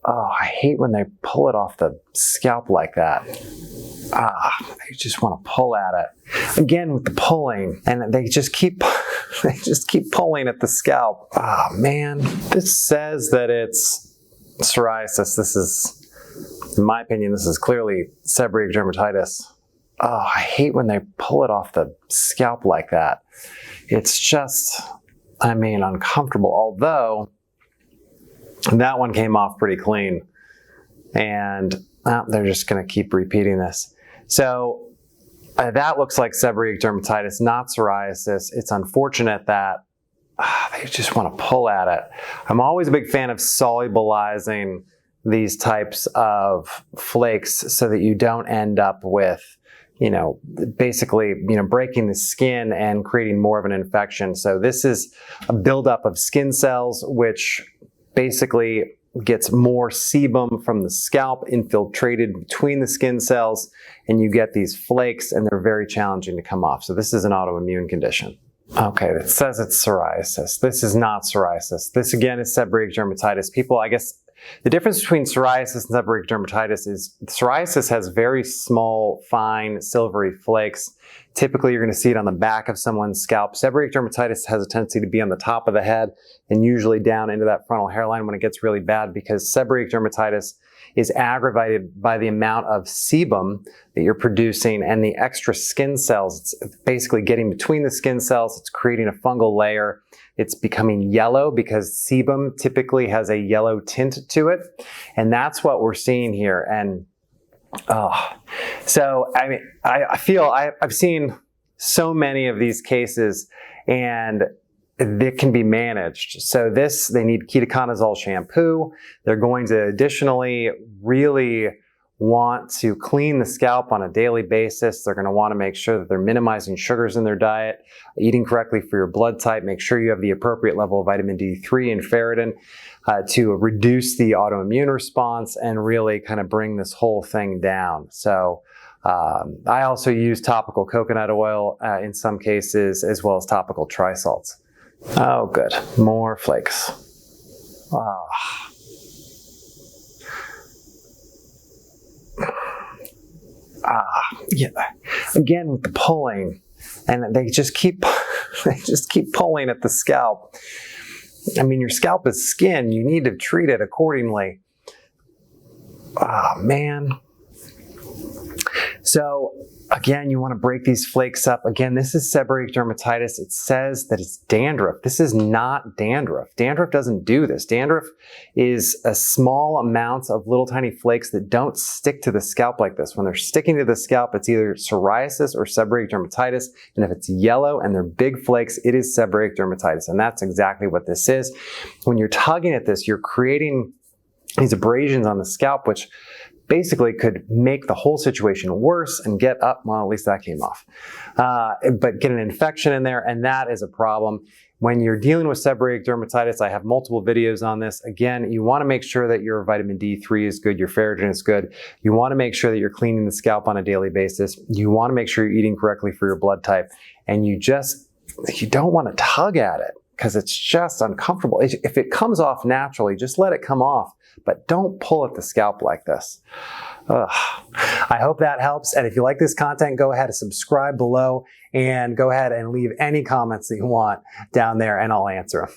Oh, I hate when they pull it off the scalp like that. You just want to pull at it. Again with the pulling, and they just keep pulling at the scalp. Oh man, this says that it's psoriasis. This is, in my opinion, this is clearly seborrheic dermatitis. Oh, I hate when they pull it off the scalp like that. It's just, I mean, uncomfortable. Although that one came off pretty clean, and they're just going to keep repeating this. So that looks like seborrheic dermatitis, not psoriasis. It's unfortunate that they just want to pull at it. I'm always a big fan of solubilizing these types of flakes so that you don't end up with, basically, breaking the skin and creating more of an infection. So this is a buildup of skin cells, which basically gets more sebum from the scalp infiltrated between the skin cells, and you get these flakes, and they're very challenging to come off. So this is an autoimmune condition. Okay, it says it's psoriasis. This is not psoriasis. This again is seborrheic dermatitis. People, I guess, the difference between psoriasis and seborrheic dermatitis is psoriasis has very small, fine, silvery flakes. Typically, you're going to see it on the back of someone's scalp. Seborrheic dermatitis has a tendency to be on the top of the head and usually down into that frontal hairline when it gets really bad, because seborrheic dermatitis is aggravated by the amount of sebum that you're producing and the extra skin cells. It's basically getting between the skin cells. It's creating a fungal layer. It's becoming yellow because sebum typically has a yellow tint to it. And that's what we're seeing here. And so, I mean, I feel I've seen so many of these cases, and it can be managed. So they need ketoconazole shampoo. They're going to additionally really want to clean the scalp on a daily basis. They're going to want to make sure that they're minimizing sugars in their diet, eating correctly for your blood type, make sure you have the appropriate level of vitamin D3 and ferritin to reduce the autoimmune response and really kind of bring this whole thing down. So I also use topical coconut oil in some cases, as well as topical trisalts. Oh, good. More flakes. Yeah. Again with the pulling, and they just keep pulling at the scalp. I mean, your scalp is skin. You need to treat it accordingly. Man. So again, you want to break these flakes up. Again, this is seborrheic dermatitis. It says that it's dandruff. This is not dandruff. Dandruff doesn't do this. Dandruff is a small amounts of little tiny flakes that don't stick to the scalp like this. When they're sticking to the scalp, it's either psoriasis or seborrheic dermatitis. And if it's yellow and they're big flakes, it is seborrheic dermatitis. And that's exactly what this is. When you're tugging at this, you're creating these abrasions on the scalp, which basically could make the whole situation worse and get up, well, at least that came off, but get an infection in there, and that is a problem. When you're dealing with seborrheic dermatitis, I have multiple videos on this. Again, you want to make sure that your vitamin D3 is good, your ferritin is good. You want to make sure that you're cleaning the scalp on a daily basis. You want to make sure you're eating correctly for your blood type, and you don't want to tug at it because it's just uncomfortable. If it comes off naturally, just let it come off, but don't pull at the scalp like this. I hope that helps. And if you like this content, go ahead and subscribe below and go ahead and leave any comments that you want down there and I'll answer them.